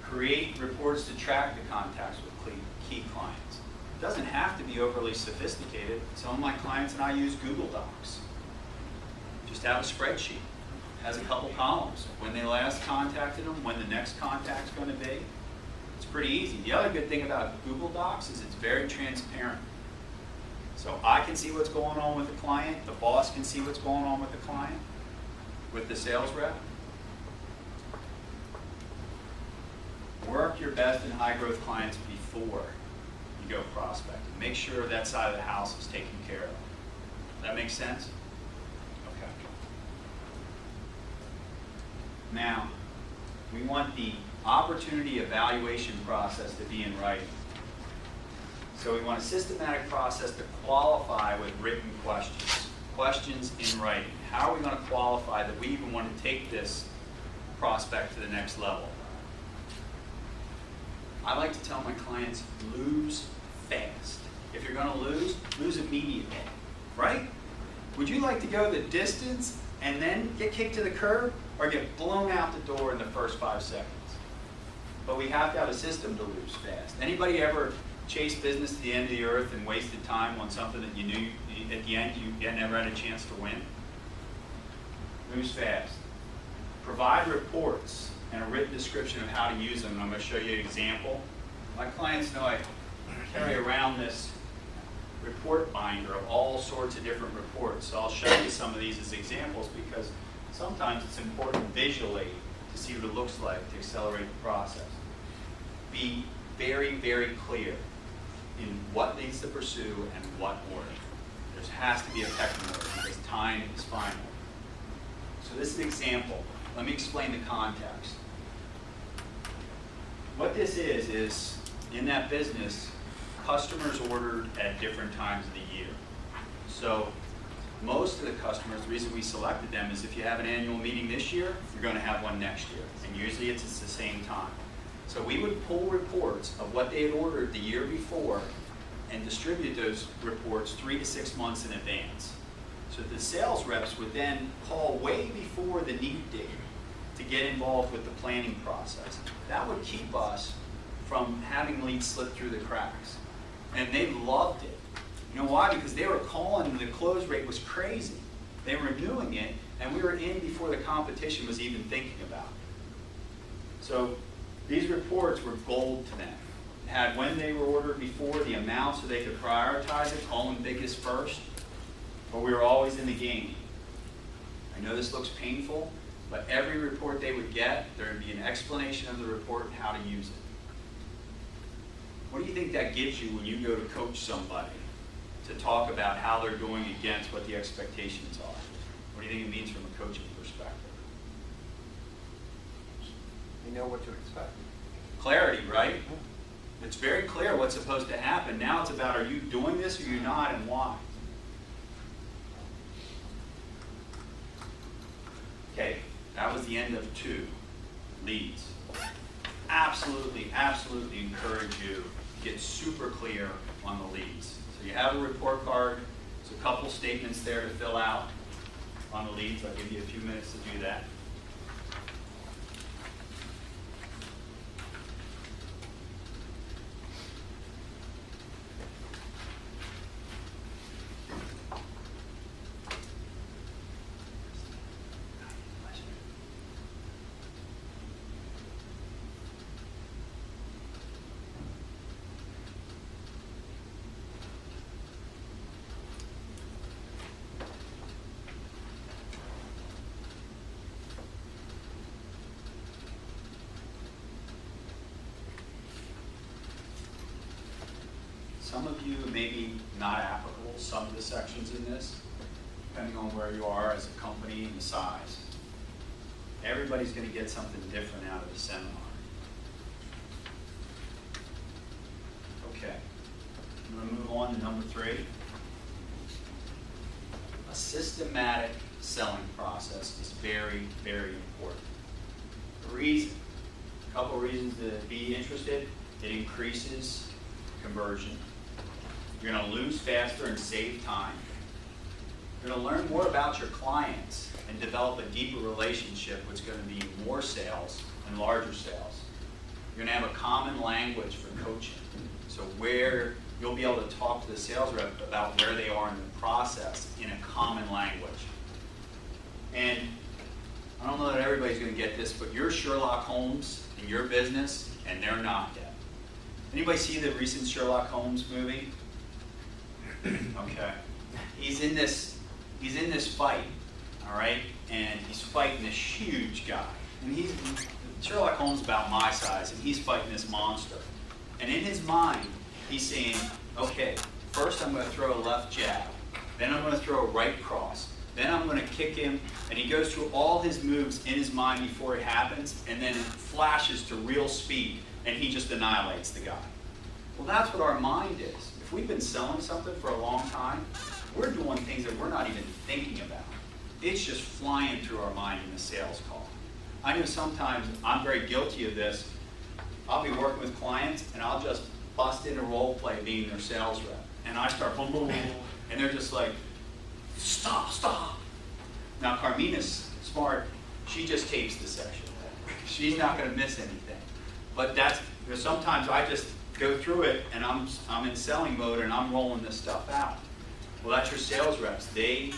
Create reports to track the contacts with key clients. It doesn't have to be overly sophisticated. Some of my clients and I use Google Docs. Just have a spreadsheet. It has a couple columns. When they last contacted them, when the next contact's going to be. It's pretty easy. The other good thing about Google Docs is it's very transparent. So I can see what's going on with the client. The boss can see what's going on with the client, with the sales rep. Work your best and high growth clients before you go prospecting. Make sure that side of the house is taken care of. That makes sense? Okay. Now, we want the opportunity evaluation process to be in writing. So we want a systematic process to qualify with written questions. Questions in writing. How are we going to qualify that we even want to take this prospect to the next level? I like to tell my clients, lose fast. If you're going to lose immediately, right? Would you like to go the distance and then get kicked to the curb, or get blown out the door in the first 5 seconds? But we have to have a system to lose fast. Anybody ever chase business to the end of the earth and wasted time on something that you knew at the end you never had a chance to win? Lose fast. Provide reports and a written description of how to use them. I'm going to show you an example. My clients know I carry around this report binder of all sorts of different reports. So I'll show you some of these as examples because sometimes it's important visually to see what it looks like to accelerate the process. Be very, very clear in what needs to pursue and what order. There has to be a pecking order because time is final. So this is an example. Let me explain the context. What this is in that business, customers ordered at different times of the year. So most of the customers, the reason we selected them is if you have an annual meeting this year, you're going to have one next year. And usually it's at the same time. So we would pull reports of what they had ordered the year before and distribute those reports 3 to 6 months in advance. So the sales reps would then call way before the need date to get involved with the planning process. That would keep us from having leads slip through the cracks. And they loved it. You know why? Because they were calling and the close rate was crazy. They were doing it and we were in before the competition was even thinking about it. So these reports were gold to them. Had when they were ordered before, the amount so they could prioritize it, call them biggest first, but we were always in the game. I know this looks painful, but every report they would get, there would be an explanation of the report and how to use it. What do you think that gives you when you go to coach somebody to talk about how they're doing against what the expectations are? What do you think it means from a coaching perspective? You know what to expect. Clarity, right? It's very clear what's supposed to happen. Now it's about, are you doing this or you're not, and why? Okay, that was the end of 2, leads. Absolutely, absolutely encourage you to get super clear on the leads. So you have a report card. There's a couple statements there to fill out on the leads. I'll give you a few minutes to do that. Some of you may be not applicable, some of the sections in this, depending on where you are as a company and the size. Everybody's going to get something different out of the seminar. Okay, I'm going to move on to number 3. A systematic selling process is very, very important. A couple reasons to be interested. It increases conversion. You're going to lose faster and save time. You're going to learn more about your clients and develop a deeper relationship, which is going to be more sales and larger sales. You're going to have a common language for coaching. So where you'll be able to talk to the sales rep about where they are in the process in a common language. And I don't know that everybody's going to get this, but you're Sherlock Holmes in your business, and they're not yet. Anybody see the recent Sherlock Holmes movie? Okay. He's in this fight, all right? And he's fighting this huge guy. And Sherlock Holmes is about my size, and he's fighting this monster. And in his mind, he's saying, okay, first I'm going to throw a left jab, then I'm going to throw a right cross, then I'm going to kick him, and he goes through all his moves in his mind before it happens, and then it flashes to real speed, and he just annihilates the guy. Well, that's what our mind is. If we've been selling something for a long time, we're doing things that we're not even thinking about. It's just flying through our mind in the sales call. I know sometimes I'm very guilty of this. I'll be working with clients, and I'll just bust into role play being their sales rep. And I start boom, boom, boom, and they're just like, stop, stop. Now, Carmina's smart. She just tapes the session. She's not going to miss anything. But sometimes I just go through it, and I'm in selling mode, and I'm rolling this stuff out. Well, that's your sales reps. They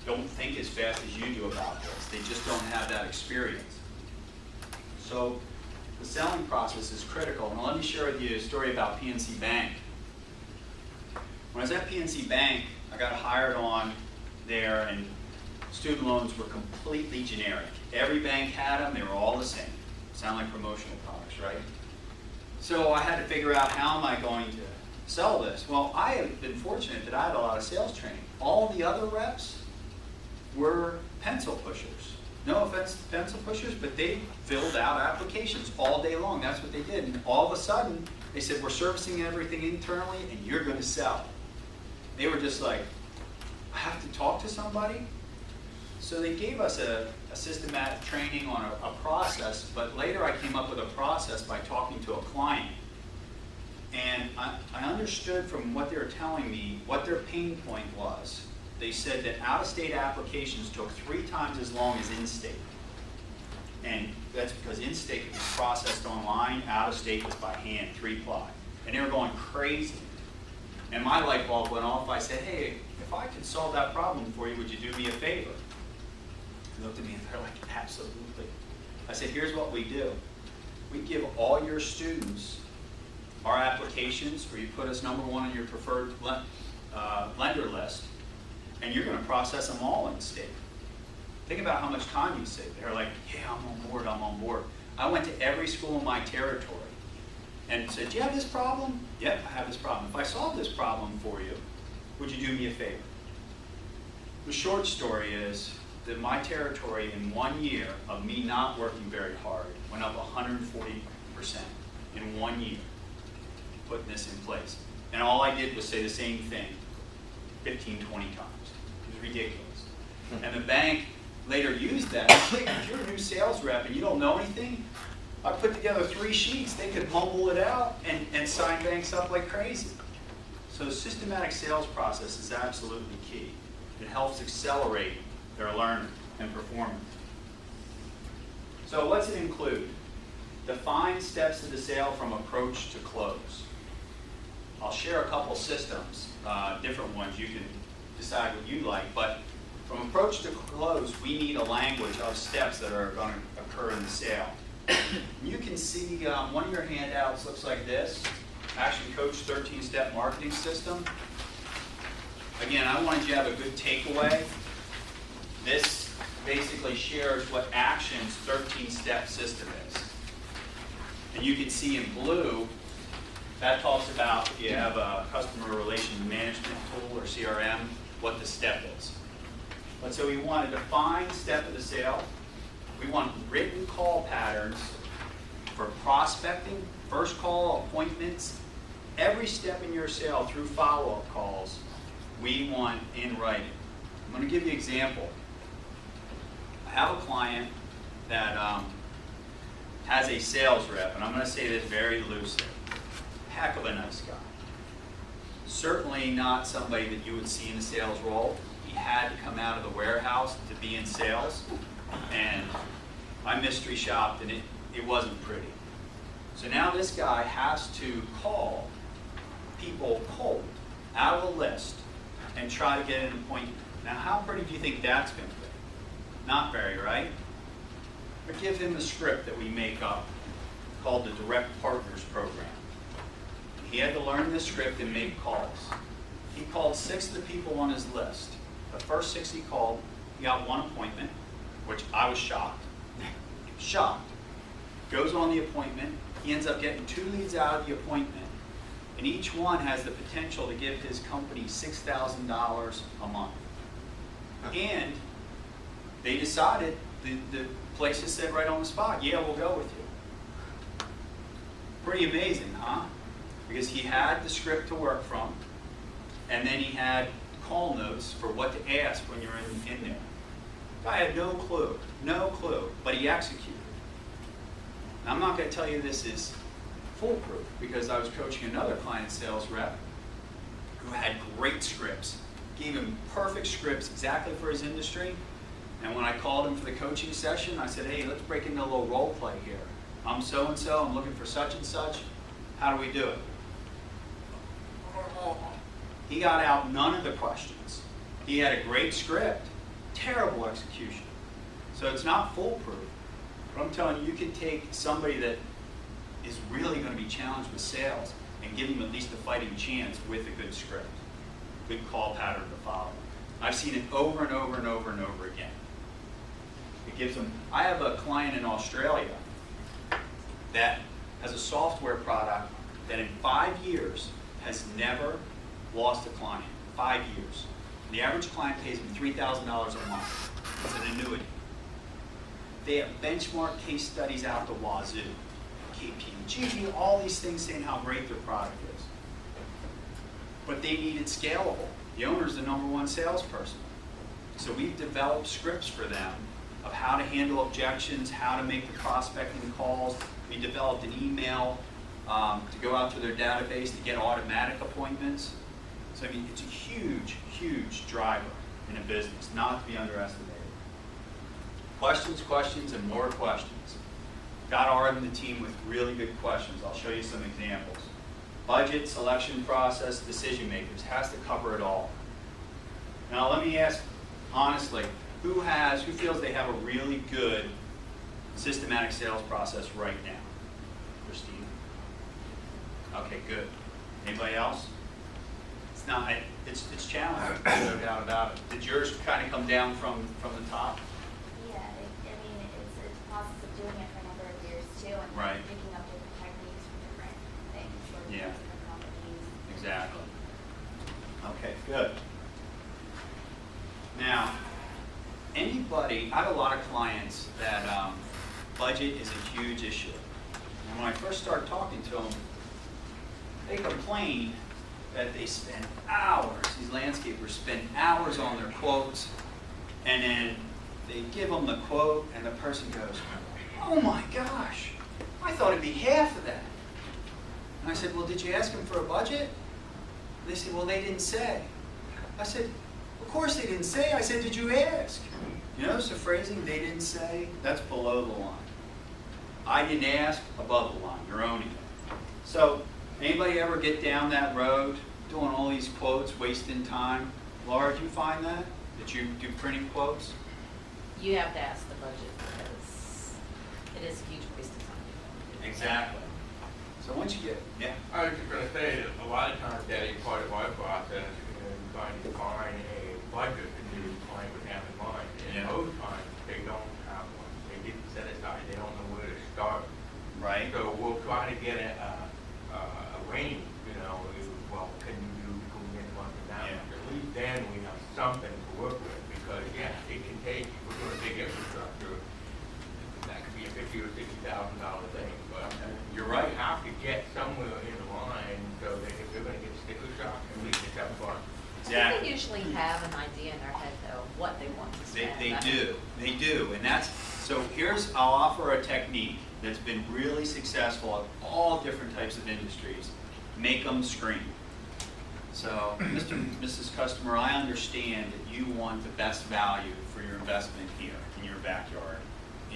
don't think as fast as you do about this. They just don't have that experience. So the selling process is critical. Now let me share with you a story about PNC Bank. When I was at PNC Bank, I got hired on there, and student loans were completely generic. Every bank had them. They were all the same. Sound like promotional products, right? So I had to figure out, how am I going to sell this? Well, I have been fortunate that I had a lot of sales training. All the other reps were pencil pushers. No offense to pencil pushers, but they filled out applications all day long. That's what they did. And all of a sudden, they said, we're servicing everything internally, and you're going to sell. They were just like, I have to talk to somebody? So they gave us a systematic training on a process, but later I came up with a process by talking to a client. And I understood from what they were telling me what their pain point was. They said that out-of-state applications took 3 times as long as in-state. And that's because in-state was processed online, out-of-state was by hand, 3-ply. And they were going crazy. And my light bulb went off. I said, hey, if I could solve that problem for you, would you do me a favor? They looked at me and they're like, absolutely. I said, here's what we do. we give all your students our applications, where you put us number one on your preferred lender list, and you're going to process them all in the state. Think about how much time you save. They're like, yeah, I'm on board, I'm on board. I went to every school in my territory and said, do you have this problem? Yep, I have this problem. If I solve this problem for you, would you do me a favor? The short story is that my territory in 1 year of me not working very hard went up 140% in 1 year, putting this in place. And all I did was say the same thing 15, 20 times. It was ridiculous. And the bank later used that. Hey, if you're a new sales rep and you don't know anything, I put together 3 sheets. They could mumble it out and sign banks up like crazy. So the systematic sales process is absolutely key. It helps accelerate their learning and performance. So what's it include? Define steps of the sale from approach to close. I'll share a couple systems, different ones. You can decide what you like, but from approach to close, we need a language of steps that are going to occur in the sale. You can see one of your handouts looks like this, Action Coach 13-Step Marketing System. Again, I wanted you to have a good takeaway. This basically shares what Action's 13-step system is. And you can see in blue, that talks about if you have a customer relations management tool or CRM, what the step is. But so we want to define step of the sale. We want written call patterns for prospecting, first call, appointments, every step in your sale through follow-up calls, we want in writing. I'm going to give you an example. I have a client that has a sales rep, and I'm going to say this very loosely. Heck of a nice guy. Certainly not somebody that you would see in a sales role. He had to come out of the warehouse to be in sales, and I mystery shopped, and it wasn't pretty. So now this guy has to call people cold, out of the list, and try to get an appointment. Now how pretty do you think that's going to be? Not very, right? But give him the script that we make up called the Direct Partners Program. He had to learn this script and make calls. He called 6 of the people on his list. The first 6 he called, he got 1 appointment, which I was shocked. Shocked. Goes on the appointment. He ends up getting 2 leads out of the appointment. And each one has the potential to give his company $6,000 a month. And they decided, the places said right on the spot, yeah, we'll go with you. Pretty amazing, huh? Because he had the script to work from, and then he had call notes for what to ask when you're in there. Guy had no clue, but he executed. Now, I'm not going to tell you this is foolproof, because I was coaching another client sales rep who had great scripts, gave him perfect scripts exactly for his industry. And when I called him for the coaching session, I said, hey, let's break into a little role play here. I'm so-and-so, I'm looking for such and such. How do we do it? He got out none of the questions. He had a great script, terrible execution. So it's not foolproof. But I'm telling you, you can take somebody that is really going to be challenged with sales and give them at least a fighting chance with a good script, good call pattern to follow. I've seen it over and over and over and over again. It gives them. I have a client in Australia that has a software product that in 5 years has never lost a client. 5 years. The average client pays him $3,000 a month. It's an annuity. They have benchmark case studies out the wazoo. KPMG, all these things saying how great their product is. But they need it scalable. The owner's the #1 salesperson. So we've developed scripts for them of how to handle objections, how to make the prospecting calls. We developed an email to go out to their database to get automatic appointments. So I mean, it's a huge, huge driver in a business, not to be underestimated. Questions, and more questions. Got to arm the team with really good questions. I'll show you some examples. Budget, selection process, decision makers, has to cover it all. Now let me ask, honestly, who feels they have a really good systematic sales process right now? Okay, good. Anybody else? It's not, it's challenging, no doubt about it. Did yours kind of come down from the top? Yeah, I mean, it's a process of doing it for a number of years too, and Right. picking up different techniques from different things, working Yeah. with different companies. Exactly. Okay, good. Now, anybody, I have a lot of clients that budget is a huge issue. And when I first started talking to them, they complain that they spend hours, these landscapers spend hours on their quotes, and then they give them the quote, and the person goes, oh my gosh, I thought it'd be half of that. And I said, well, did you ask them for a budget? They said, well, they didn't say. I said, of course they didn't say. I said, did you ask? You notice the phrasing, they didn't say? That's below the line. I didn't ask, above the line. You're owning it. So, anybody ever get down that road, doing all these quotes, wasting time? Laura, do you find that? That you do printing quotes? You have to ask the budget because it is a huge waste of time. Exactly. So once you get, yeah. I was just going to say that a lot of times, Daddy, part of our process is trying to define a budget that the client would have in mind. And Yeah. most times, they don't have one. They didn't set aside. They don't know where to start. Right. So we'll try to get a range, you know, well, can you do between this month and that Yeah. month? At least then we have something to work with because, yeah, it can take, we're doing a big infrastructure. That could be a $50,000 or $60,000 thing, but You're right. you have to get somewhere in the line so that if they're going to get sticker shock, at least it's have fun. I think they usually have an idea in their head though, what they want to spend. They do, and that's, so I'll offer a technique that's been really successful in all different types of industries. Make them scream. So, Mr. and Mrs. Customer, I understand that you want the best value for your investment here, in your backyard,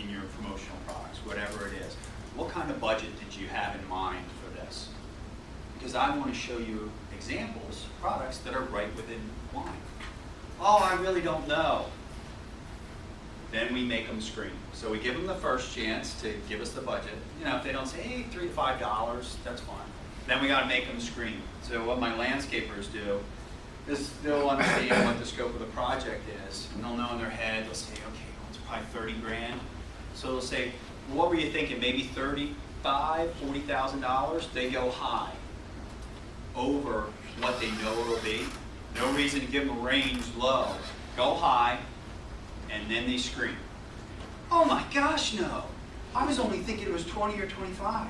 in your promotional products, whatever it is. What kind of budget did you have in mind for this? Because I want to show you examples, products that are right within line. Oh, I really don't know. Then we make them scream. So we give them the first chance to give us the budget. You know, if they don't say, hey, $3 to $5, that's fine. Then we got to make them scream. So what my landscapers do is they'll understand what the scope of the project is, and they'll know in their head, they'll say, okay, well, it's probably 30 grand. So they'll say, well, what were you thinking, maybe $35,000, $40,000? They go high, over what they know it'll be. No reason to give them a range low. Go high, and then they scream. Oh my gosh, no. I was only thinking it was 20 or 25.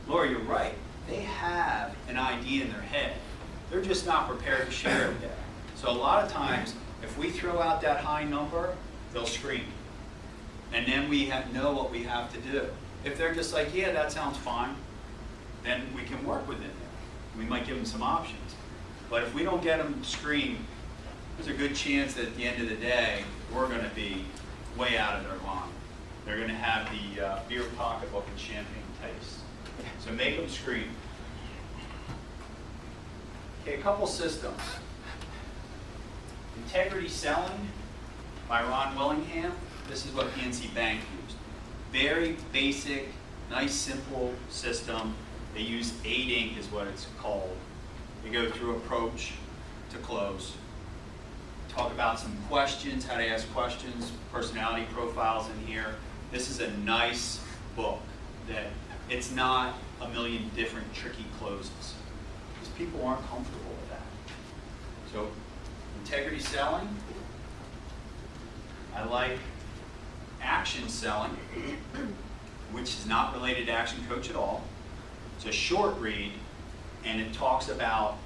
Laura, you're right. They have an idea in their head. They're just not prepared to share it yet. So a lot of times, if we throw out that high number, they'll scream. And then we know what we have to do. If they're just like, yeah, that sounds fine, then we can work within there. We might give them some options. But if we don't get them to scream, there's a good chance that at the end of the day, we're going to be way out of their line. They're going to have the beer pocketbook and champagne taste. So make them scream. Okay, a couple systems. Integrity Selling by Ron Willingham. This is what PNC Bank used. Very basic, nice, simple system. They use 8 ink is what it's called. They go through approach to close. Talk about some questions, how to ask questions, personality profiles in here. This is a nice book that it's not a million different tricky closes because people aren't comfortable with that. So integrity selling. I like action selling, which is not related to Action Coach at all. It's a short read, and it talks about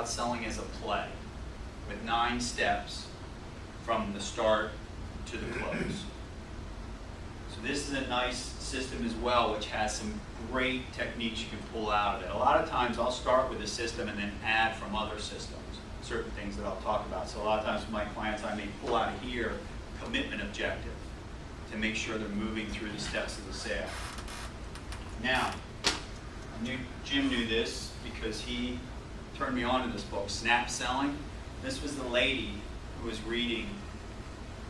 selling as a play with 9 steps from the start to the close. So this is a nice system as well, which has some great techniques you can pull out of it. A lot of times I'll start with a system and then add from other systems, certain things that I'll talk about. So a lot of times with my clients, I may pull out of here commitment objective to make sure they're moving through the steps of the sale. Now, Jim knew this because he turned me on to this book, Snap Selling. This was the lady who was reading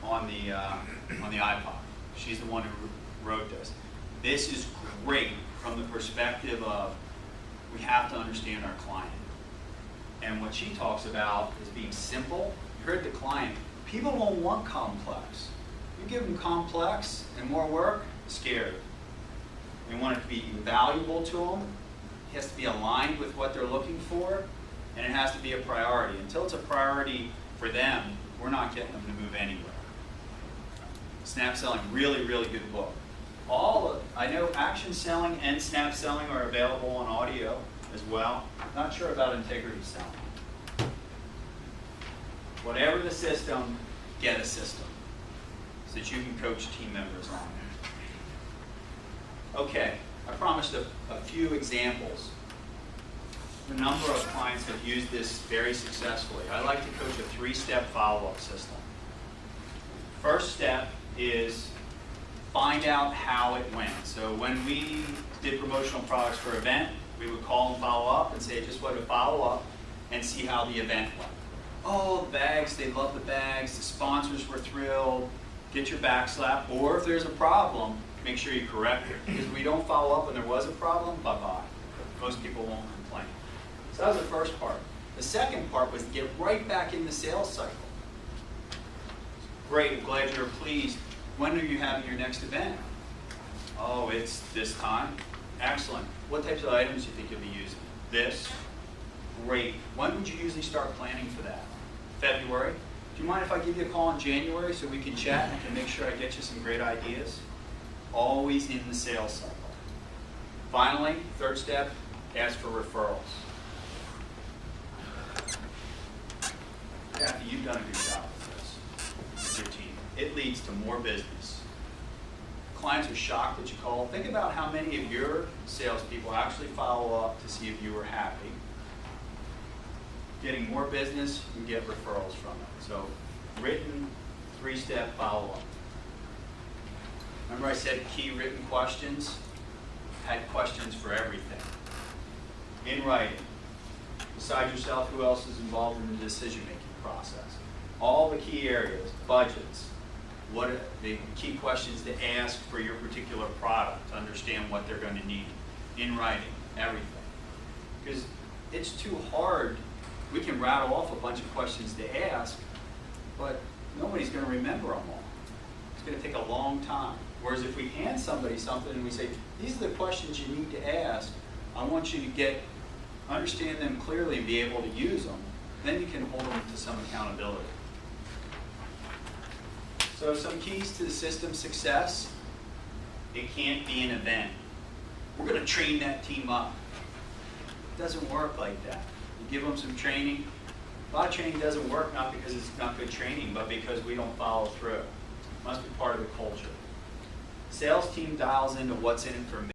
on the iPod. She's the one who wrote this. This is great from the perspective of we have to understand our client. And what she talks about is being simple. You heard the client. People don't want complex. You give them complex and more work, scared. We want it to be valuable to them. It has to be aligned with what they're looking for, and it has to be a priority. Until it's a priority for them, we're not getting them to move anywhere. Snap Selling, really, really good book. I know Action Selling and Snap Selling are available on audio as well. Not sure about Integrity Selling. Whatever the system, get a system so that you can coach team members on it. Okay, I promised a few examples. A number of clients have used this very successfully. I like to coach a 3-step follow-up system. First step is find out how it went. So when we did promotional products for an event, we would call and follow up and say, just want to follow up and see how the event went. Oh, the bags, they love the bags, the sponsors were thrilled, get your back slapped, or if there's a problem, make sure you correct it. Because if we don't follow up when there was a problem, bye-bye. Most people won't complain. So that was the first part. The second part was to get right back in the sales cycle. Great, I'm glad you're pleased. When are you having your next event? Oh, it's this time. Excellent. What types of items do you think you'll be using? This. Great. When would you usually start planning for that? February? Do you mind if I give you a call in January so we can chat and I can make sure I get you some great ideas? Always in the sales cycle. Finally, third step, ask for referrals. Kathy, you've done a good job with this, with your team. It leads to more business. Clients are shocked that you call. Think about how many of your salespeople actually follow up to see if you were happy. Getting more business, you get referrals from it. So, written 3-step follow-up. Remember I said key written questions? Had questions for everything. In writing. Besides yourself, who else is involved in the decision-making process? All the key areas, budgets, what are the key questions to ask for your particular product to understand what they're going to need. In writing, everything. Because it's too hard. We can rattle off a bunch of questions to ask, but nobody's going to remember them all. It's going to take a long time. Whereas if we hand somebody something and we say, these are the questions you need to ask, I want you to understand them clearly and be able to use them, then you can hold them to some accountability. So some keys to the system success: it can't be an event. We're going to train that team up. It doesn't work like that. You give them some training. A lot of training doesn't work, not because it's not good training, but because we don't follow through. It must be part of the culture. Sales team dials into what's in it for me.